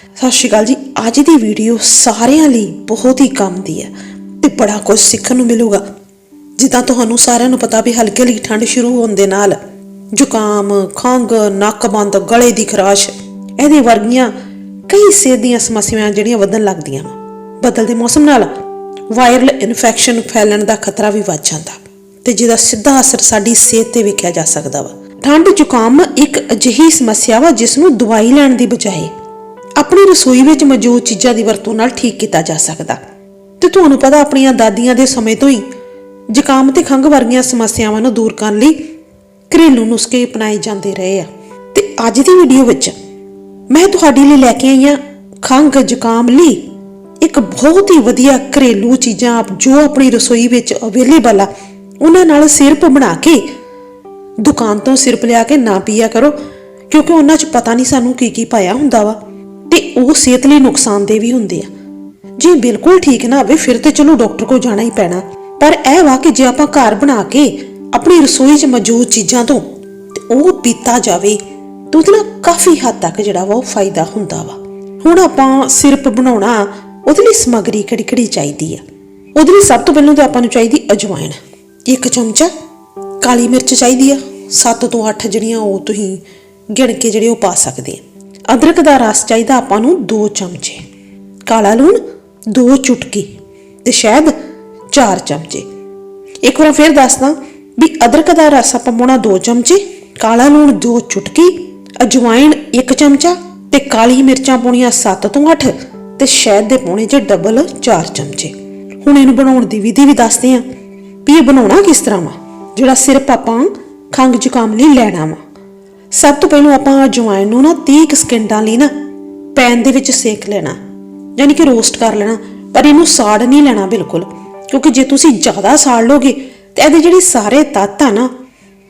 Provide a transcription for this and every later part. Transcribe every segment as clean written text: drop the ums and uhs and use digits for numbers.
ਸਤਿ ਸ਼੍ਰੀ ਅਕਾਲ ਜੀ। ਅੱਜ ਦੀ ਵੀਡੀਓ ਸਾਰਿਆਂ ਲਈ ਬਹੁਤ ਹੀ ਕੰਮ ਦੀ ਹੈ ਤੇ ਬੜਾ ਕੁਝ ਸਿੱਖਣ ਨੂੰ ਮਿਲੂਗਾ। ਜਿੱਦਾਂ ਤੁਹਾਨੂੰ ਸਾਰਿਆਂ ਨੂੰ ਪਤਾ ਵੀ ਹਲਕੀ ਹਲਕੀ ਠੰਡ ਸ਼ੁਰੂ ਹੋਣ ਦੇ ਨਾਲ ਜ਼ੁਕਾਮ, ਖੰਘ, ਨੱਕ ਬੰਦ, ਗਲੇ ਦੀ ਖਰਾਸ਼, ਇਹਦੇ ਵਰਗੀਆਂ ਕਈ ਸਿਹਤ ਦੀਆਂ ਸਮੱਸਿਆਵਾਂ ਜਿਹੜੀਆਂ ਵਧਣ ਲੱਗਦੀਆਂ ਵਾ। ਬਦਲਦੇ ਮੌਸਮ ਨਾਲ ਵਾਇਰਲ ਇਨਫੈਕਸ਼ਨ ਫੈਲਣ ਦਾ ਖਤਰਾ ਵੀ ਵੱਧ ਜਾਂਦਾ ਤੇ ਜਿਹਦਾ ਸਿੱਧਾ ਅਸਰ ਸਾਡੀ ਸਿਹਤ ਤੇ ਵੇਖਿਆ ਜਾ ਸਕਦਾ ਵਾ। ਠੰਡ ਜ਼ੁਕਾਮ ਇੱਕ ਅਜਿਹੀ ਸਮੱਸਿਆ ਵਾ ਜਿਸ ਨੂੰ ਦਵਾਈ ਲੈਣ ਦੀ ਬਜਾਏ ਆਪਣੀ ਰਸੋਈ ਵਿੱਚ ਮੌਜੂਦ ਚੀਜ਼ਾਂ ਦੀ ਵਰਤੋਂ ਨਾਲ ਠੀਕ ਕੀਤਾ ਜਾ ਸਕਦਾ। ਤੇ ਤੁਹਾਨੂੰ ਪਤਾ ਆਪਣੀਆਂ ਦਾਦੀਆਂ ਦੇ ਸਮੇਂ ਤੋਂ ਹੀ ਜ਼ੁਕਾਮ ਤੇ ਖੰਘ ਵਰਗੀਆਂ ਸਮੱਸਿਆਵਾਂ ਨੂੰ ਦੂਰ ਕਰਨ ਲਈ ਘਰੇਲੂ ਨੁਸਖੇ ਅਪਣਾਏ ਜਾਂਦੇ ਰਹੇ ਆ। ਤੇ ਅੱਜ ਦੀ ਵੀਡੀਓ ਵਿੱਚ ਮੈਂ ਤੁਹਾਡੇ ਲਈ ਲੈ ਕੇ ਆਈ ਹਾਂ ਖੰਘ ਜ਼ੁਕਾਮ ਲਈ ਇੱਕ ਬਹੁਤ ਹੀ ਵਧੀਆ ਘਰੇਲੂ ਚੀਜ਼ਾਂ ਜੋ ਆਪਣੀ ਰਸੋਈ ਵਿੱਚ ਅਵੇਲੇਬਲ ਆ। ਉਹਨਾਂ ਨਾਲ ਸਿਰਪ ਬਣਾ ਕੇ ਦੁਕਾਨ ਤੋਂ ਸਿਰਪ ਲਿਆ ਕੇ ਨਾ ਪੀਆ ਕਰੋ, ਕਿਉਂਕਿ ਉਹਨਾਂ 'ਚ ਪਤਾ ਨਹੀਂ ਸਾਨੂੰ ਕੀ ਪਾਇਆ ਹੁੰਦਾ ਵਾ ਤੇ ਉਹ ਸਿਹਤ ਲਈ ਨੁਕਸਾਨਦੇਹ ਵੀ ਹੁੰਦੇ ਆ। ਜੇ ਬਿਲਕੁਲ ਠੀਕ ਨਾ ਹੋਵੇ ਫਿਰ ਤੇ ਚਲੋ ਡਾਕਟਰ ਕੋਲ ਜਾਣਾ ਹੀ ਪੈਣਾ, ਪਰ ਇਹ ਵਾ ਕਿ ਜੇ ਆਪਾਂ ਘਰ ਬਣਾ ਕੇ ਆਪਣੀ ਰਸੋਈ 'ਚ ਮੌਜੂਦ ਚੀਜ਼ਾਂ ਤੋਂ ਤੇ ਉਹ ਪੀਤਾ ਜਾਵੇ ਤਾਂ ਉਹਦੇ ਨਾਲ ਕਾਫੀ ਹੱਦ ਤੱਕ ਜਿਹੜਾ ਵਾ ਉਹ ਫਾਇਦਾ ਹੁੰਦਾ ਵਾ। ਹੁਣ ਆਪਾਂ ਸਿਰਪ ਬਣਾਉਣਾ, ਉਹਦੇ ਲਈ ਸਮੱਗਰੀ ਕਿਹੜੀ ਚਾਹੀਦੀ ਆ। ਉਹਦੇ ਲਈ ਸਭ ਤੋਂ ਪਹਿਲਾਂ ਤਾਂ ਆਪਾਂ ਨੂੰ ਚਾਹੀਦੀ ਅਜਵਾਇਣ, 1 ਚਮਚਾ ਕਾਲੀ ਮਿਰਚ ਚਾਹੀਦੀ ਆ, 7 ਤੋਂ 8 ਜਿਹੜੀਆਂ ਉਹ ਤੁਸੀਂ ਗਿਣ ਕੇ ਜਿਹੜੇ ਉਹ ਪਾ ਸਕਦੇ ਆ। ਅਦਰਕ ਦਾ ਰਸ ਚਾਹੀਦਾ ਆਪਾਂ ਨੂੰ 2 ਚਮਚੇ, ਕਾਲਾ ਲੂਣ 2 ਚੁਟਕੀ ਤੇ ਸ਼ਹਿਦ 4 ਚਮਚੇ। ਇੱਕ ਵਾਰ ਫਿਰ ਦੱਸਦਾ ਵੀ ਅਦਰਕ ਦਾ ਰਸ ਆਪਾਂ ਪਾਉਣਾ 2 ਚਮਚੇ, ਕਾਲਾ ਲੂਣ 2 ਚੁਟਕੀ, ਅਜਵਾਇਣ 1 ਚਮਚਾ ਤੇ ਕਾਲੀ ਮਿਰਚਾਂ ਪਾਉਣੀਆਂ 7 ਤੋਂ 8 ਤੇ ਸ਼ਹਿਦ ਦੇ ਪਾਉਣੇ ਜੇ ਡਬਲ 4 ਚਮਚੇ। ਹੁਣ ਇਹਨੂੰ ਬਣਾਉਣ ਦੀ ਵਿਧੀ ਵੀ ਦੱਸਦੇ ਆ ਵੀ ਇਹ ਬਣਾਉਣਾ ਕਿਸ ਤਰ੍ਹਾਂ ਵਾ। ਜਿਹੜਾ ਸਿਰਪ ਆਪਾਂ ਖੰਘ ਜ਼ੁਕਾਮ ਲਈ ਲੈਣਾ ਵਾ, ਸਭ ਤੋਂ ਪਹਿਲਾਂ ਆਪਾਂ ਅਜਵਾਇਣ ਨੂੰ 30 ਸਕਿੰਟਾਂ ਲਈ ਪੈਨ ਦੇ ਵਿੱਚ ਸੇਕ ਲੈਣਾ, ਯਾਨੀ ਕਿ ਰੋਸਟ ਕਰ ਲੈਣਾ। ਪਰ ਇਹਨੂੰ ਸਾੜ ਨਹੀਂ ਲੈਣਾ ਬਿਲਕੁਲ, ਕਿਉਂਕਿ ਜੇ ਤੁਸੀਂ ਜ਼ਿਆਦਾ ਸਾੜ ਲੋਗੇ ਤੇ ਇਹਦੇ ਜਿਹੜੇ ਸਾਰੇ ਤੱਤ ਆ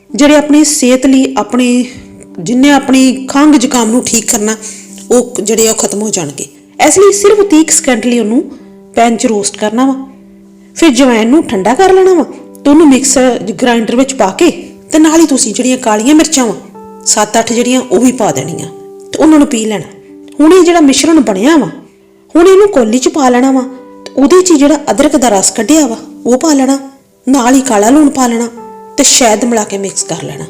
ਜਿਹੜੇ ਆਪਣੀ ਸਿਹਤ ਲਈ ਜਿੰਨੇ ਆਪਣੀ ਖੰਘ ਜ਼ੁਕਾਮ ਨੂੰ ਠੀਕ ਕਰਨਾ ਉਹ ਜਿਹੜੇ ਉਹ ਖਤਮ ਹੋ ਜਾਣਗੇ। ਇਸ ਲਈ ਸਿਰਫ 30 ਸਕਿੰਟ ਲਈ ਉਹਨੂੰ ਪੈਨ 'ਚ ਰੋਸਟ ਕਰਨਾ ਵਾ। ਫਿਰ ਅਜਵਾਇਣ ਨੂੰ ਠੰਡਾ ਕਰ ਲੈਣਾ ਵਾ ਤੇ ਉਹਨੂੰ ਮਿਕਸਰ ਗ੍ਰਾਈਂਡਰ ਵਿੱਚ ਪਾ ਕੇ ਤੇ ਨਾਲ ਹੀ ਤੁਸੀਂ ਜਿਹੜੀਆਂ ਕਾਲੀਆਂ ਮਿਰਚਾਂ ਵਾ 7-8 ਜਿਹੜੀਆਂ ਉਹ ਵੀ ਪਾ ਦੇਣੀਆਂ ਤੇ ਉਹਨਾਂ ਨੂੰ ਪੀ ਲੈਣਾ। ਹੁਣ ਇਹ ਜਿਹੜਾ ਮਿਸ਼ਰਣ ਬਣਿਆ ਵਾ, ਹੁਣ ਇਹਨੂੰ ਕੌਲੀ 'ਚ ਪਾ ਲੈਣਾ ਵਾ ਤੇ ਉਹਦੇ 'ਚ ਜਿਹੜਾ ਅਦਰਕ ਦਾ ਰਸ ਕੱਢਿਆ ਵਾ ਉਹ ਪਾ ਲੈਣਾ, ਨਾਲ ਹੀ ਕਾਲਾ ਲੂਣ ਪਾ ਲੈਣਾ ਤੇ ਸ਼ਹਿਦ ਮਿਲਾ ਕੇ ਮਿਕਸ ਕਰ ਲੈਣਾ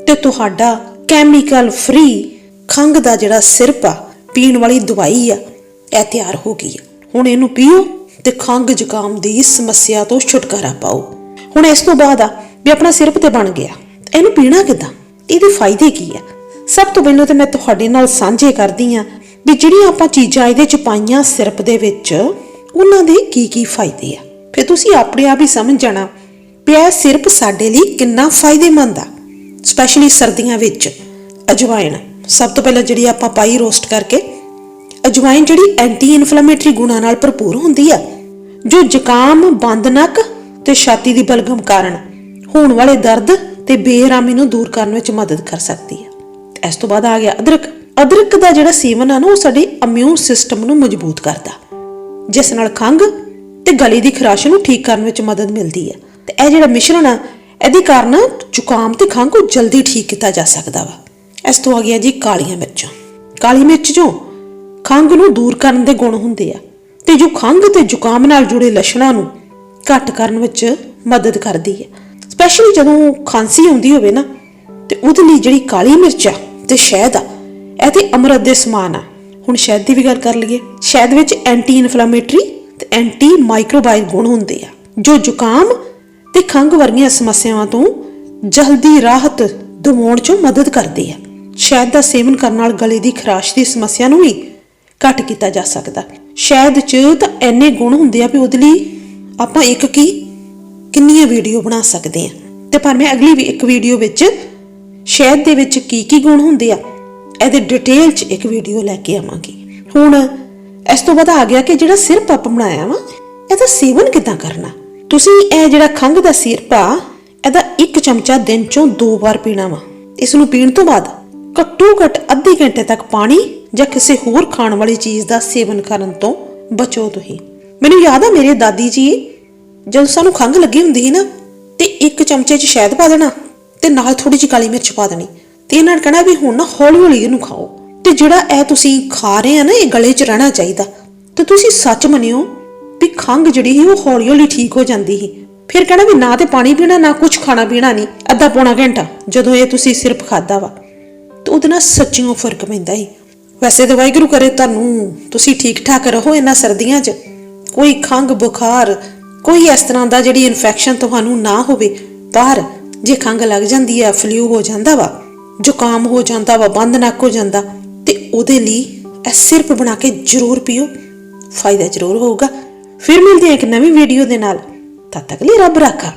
ਤੇ ਤੁਹਾਡਾ ਕੈਮੀਕਲ ਫ੍ਰੀ ਖੰਘ ਦਾ ਜਿਹੜਾ ਸਿਰਪ ਆ, ਪੀਣ ਵਾਲੀ ਦਵਾਈ ਆ, ਇਹ ਤਿਆਰ ਹੋ ਗਈ ਆ। ਹੁਣ ਇਹਨੂੰ ਪੀਓ ਤੇ ਖੰਘ ਜ਼ੁਕਾਮ ਦੀ ਸਮੱਸਿਆ ਤੋਂ ਛੁਟਕਾਰਾ ਪਾਓ। ਹੁਣ ਇਸ ਤੋਂ ਬਾਅਦ ਵੀ ਆਪਣਾ ਸਿਰਪ ਤੇ ਬਣ ਗਿਆ, ਇਹਨੂੰ ਪੀਣਾ ਕਿੱਦਾਂ, ਇਹਦੇ ਫਾਇਦੇ ਕੀ ਆ। ਸਭ ਤੋਂ ਪਹਿਲਾਂ ਤਾਂ ਮੈਂ ਤੁਹਾਡੇ ਨਾਲ ਸਾਂਝੇ ਕਰਦੀ ਆ ਵੀ ਜਿਹੜੀਆਂ ਆਪਾਂ ਚੀਜ਼ਾਂ ਇਹਦੇ 'ਚ ਪਾਈਆਂ ਸਿਰਪ ਦੇ ਵਿੱਚ, ਉਹਨਾਂ ਦੇ ਕੀ ਫਾਇਦੇ ਆ। ਫਿਰ ਤੁਸੀਂ ਆਪਣੇ ਆਪ ਹੀ ਸਮਝ ਜਾਣਾ ਵੀ ਇਹ ਸਿਰਪ ਸਾਡੇ ਲਈ ਕਿੰਨਾ ਫਾਇਦੇਮੰਦ ਆ, ਸਪੈਸ਼ਲੀ ਸਰਦੀਆਂ ਵਿੱਚ। ਅਜਵਾਇਣ ਸਭ ਤੋਂ ਪਹਿਲਾਂ ਜਿਹੜੀ ਆਪਾਂ ਪਾਈ ਰੋਸਟ ਕਰਕੇ, ਅਜਵਾਇਣ ਜਿਹੜੀ ਐਂਟੀ ਇਨਫਲੇਮੇਟਰੀ ਗੁਣਾਂ ਨਾਲ ਭਰਪੂਰ ਹੁੰਦੀ ਆ, ਜੋ ਜ਼ੁਕਾਮ, ਬੰਦ ਨੱਕ ਤੇ ਛਾਤੀ ਦੀ ਬਲਗਮ ਕਾਰਨ ਹੋਣ ਵਾਲੇ ਦਰਦ ਤੇ ਬੇਆਰਾਮੀ ਨੂੰ ਦੂਰ ਕਰਨ ਵਿੱਚ ਮਦਦ ਕਰ ਸਕਦੀ ਹੈ। ਇਸ ਤੋਂ ਬਾਅਦ ਆ ਗਿਆ ਅਦਰਕ ਦਾ ਜਿਹੜਾ ਸੇਵਨ ਆ ਉਹ ਸਾਡੇ ਇਮਿਊਨ ਸਿਸਟਮ ਨੂੰ ਮਜ਼ਬੂਤ ਕਰਦਾ, ਜਿਸ ਨਾਲ ਖੰਘ ਤੇ ਗਲੇ ਦੀ ਖਰਾਸ਼ ਨੂੰ ਠੀਕ ਕਰਨ ਵਿੱਚ ਮਦਦ ਮਿਲਦੀ ਹੈ। ਤੇ ਇਹ ਜਿਹੜਾ ਮਿਸ਼ਰਣ ਆ, ਇਹਦੇ ਕਾਰਨ ਜ਼ੁਕਾਮ ਤੇ ਖੰਘ ਨੂੰ ਜਲਦੀ ਠੀਕ ਕੀਤਾ ਜਾ ਸਕਦਾ ਵਾ। ਇਸ ਤੋਂ ਆ ਗਿਆ ਜੀ ਕਾਲੀਆਂ ਮਿਰਚਾਂ। ਕਾਲੀ ਮਿਰਚ ਜੋ ਖੰਘ ਨੂੰ ਦੂਰ ਕਰਨ ਦੇ ਗੁਣ ਹੁੰਦੇ ਆ ਤੇ ਜੋ ਖੰਘ ਤੇ ਜ਼ੁਕਾਮ ਨਾਲ ਜੁੜੇ ਲੱਛਣਾਂ ਨੂੰ ਘੱਟ ਕਰਨ ਵਿੱਚ ਮਦਦ ਕਰਦੀ ਹੈ। ਸਪੈਸ਼ਲੀ ਜਦੋਂ ਖਾਂਸੀ ਆਉਂਦੀ ਹੋਵੇ ਤੇ ਉਹਦੇ ਲਈ ਜਿਹੜੀ ਕਾਲੀ ਮਿਰਚ ਆ ਤੇ ਸ਼ਹਿਦ ਆ, ਇਹ ਤੇ ਅੰਮ੍ਰਿਤ ਦੇ ਸਮਾਨ ਆ। ਹੁਣ ਸ਼ਹਿਦ ਦੀ ਵੀ ਗੱਲ ਕਰ ਲਈਏ। ਸ਼ਹਿਦ ਵਿੱਚ ਐਂਟੀ ਇਨਫਲੇਮੇਟਰੀ ਤੇ ਐਂਟੀ ਮਾਈਕਰੋਬਾਇਲ ਗੁਣ ਹੁੰਦੇ ਆ, ਜੋ ਜ਼ੁਕਾਮ ਤੇ ਖੰਘ ਵਰਗੀਆਂ ਸਮੱਸਿਆਵਾਂ ਤੋਂ ਜਲਦੀ ਰਾਹਤ ਦਿਵਾਉਣ 'ਚ ਮਦਦ ਕਰਦੇ ਆ। ਸ਼ਹਿਦ ਦਾ ਸੇਵਨ ਕਰਨ ਨਾਲ ਗਲੇ ਦੀ ਖਰਾਸ਼ ਦੀ ਸਮੱਸਿਆ ਨੂੰ ਵੀ ਘੱਟ ਕੀਤਾ ਜਾ ਸਕਦਾ। ਸ਼ਹਿਦ 'ਚ ਤਾਂ ਇੰਨੇ ਗੁਣ ਹੁੰਦੇ ਆ ਵੀ ਉਹਦੇ ਲਈ ਆਪਾਂ ਕਿੰਨੀਆਂ ਵੀਡੀਓ ਬਣਾ ਸਕਦੇ ਆ। ਤੇ ਪਰ ਮੈਂ ਅਗਲੀ ਇੱਕ ਵੀਡੀਓ ਵਿੱਚ ਸ਼ਹਿਦ ਦੇ ਵਿੱਚ ਕੀ ਗੁਣ ਹੁੰਦੇ ਆ ਇਹਦੇ ਡਿਟੇਲ 'ਚ ਇੱਕ ਵੀਡੀਓ ਲੈ ਕੇ ਆਵਾਂਗੀ। ਹੁਣ ਇਸ ਤੋਂ ਬਾਅਦ ਆ ਗਿਆ ਕਿ ਜਿਹੜਾ ਸਿਰਪ ਆਪਾਂ ਬਣਾਇਆ ਵਾ, ਇਹਦਾ ਸੇਵਨ ਕਿੱਦਾਂ ਕਰਨਾ। ਤੁਸੀਂ ਇਹ ਜਿਹੜਾ ਖੰਘ ਦਾ ਸਿਰਪ ਆ, ਇਹਦਾ 1 ਚਮਚਾ ਦਿਨ 'ਚੋਂ 2 ਵਾਰ ਪੀਣਾ ਵਾ। ਇਸ ਨੂੰ ਪੀਣ ਤੋਂ ਬਾਅਦ ਘੱਟੋ ਘੱਟ ਅੱਧੇ ਘੰਟੇ ਤੱਕ ਪਾਣੀ ਜਾਂ ਕਿਸੇ ਹੋਰ ਖਾਣ ਵਾਲੀ ਚੀਜ਼ ਦਾ ਸੇਵਨ ਕਰਨ ਤੋਂ ਬਚੋ ਤੁਸੀਂ। ਮੈਨੂੰ ਯਾਦ ਆ ਮੇਰੇ ਦਾਦੀ ਜੀ ਜਦੋਂ ਸਾਨੂੰ ਖੰਘ ਲੱਗੀ ਹੁੰਦੀ ਸੀ ਤੇ 1 ਚਮਚੇ 'ਚ ਸ਼ਹਿਦ ਪਾ ਦੇਣਾ ਤੇ ਨਾਲ ਥੋੜੀ ਜਿਹੀ ਕਾਲੀ ਮਿਰਚ ਪਾ ਦੇਣੀ ਤੇ ਇਹਨਾਂ ਨੇ ਕਹਿਣਾ ਵੀ ਹੁਣ ਹੌਲੀ ਹੌਲੀ ਇਹਨੂੰ ਖਾਓ ਤੇ ਜਿਹੜਾ ਇਹ ਤੁਸੀਂ ਖਾ ਰਹੇ ਆ ਨਾ, ਇਹ ਗਲੇ 'ਚ ਰਹਿਣਾ ਚਾਹੀਦਾ। ਤੇ ਤੁਸੀਂ ਸੱਚ ਮੰਨਿਓ ਵੀ ਖੰਘ ਜਿਹੜੀ ਸੀ ਉਹ ਹੌਲੀ ਹੌਲੀ ਠੀਕ ਹੋ ਜਾਂਦੀ ਸੀ। ਫਿਰ ਕਹਿਣਾ ਵੀ ਨਾ ਤੇ ਪਾਣੀ ਪੀਣਾ, ਨਾ ਕੁਝ ਖਾਣਾ ਪੀਣਾ ਨਹੀਂ, ਅੱਧਾ ਪੌਣਾ ਘੰਟਾ ਜਦੋਂ ਇਹ ਤੁਸੀਂ ਸਿਰਫ ਖਾਦਾ ਵਾ, ਤੇ ਉਹਦੇ ਨਾਲ ਸੱਚੀਓ ਫਰਕ ਪੈਂਦਾ ਸੀ। ਵੈਸੇ ਤਾਂ ਵਾਹਿਗੁਰੂ ਕਰੇ ਤੁਸੀਂ ਠੀਕ ਠਾਕ ਰਹੋ ਇਹਨਾਂ ਸਰਦੀਆਂ 'ਚ, ਕੋਈ ਖੰਘ ਬੁਖਾਰ ਕੋਈ ਇਸ ਤਰ੍ਹਾਂ ਦਾ ਜਿਹੜੀ ਇਨਫੈਕਸ਼ਨ ਤੁਹਾਨੂੰ ਨਾ ਹੋਵੇ। ਪਰ ਜੇ ਖੰਘ ਲੱਗ ਜਾਂਦੀ ਹੈ, ਫਲੂ ਹੋ ਜਾਂਦਾ ਵਾ, ਜ਼ੁਕਾਮ ਹੋ ਜਾਂਦਾ ਵਾ, ਬੰਦ ਨੱਕ ਹੋ ਜਾਂਦਾ, ਤੇ ਉਹਦੇ ਲਈ ਇਹ ਸਿਰਪ ਬਣਾ ਕੇ ਜ਼ਰੂਰ ਪੀਓ, ਫਾਇਦਾ ਜ਼ਰੂਰ ਹੋਊਗਾ। ਫਿਰ ਮਿਲਦੇ ਹਾਂ ਇੱਕ ਨਵੀਂ ਵੀਡੀਓ ਦੇ ਨਾਲ, ਤਦ ਤੱਕ ਲਈ ਰੱਬ ਰਾਖਾ।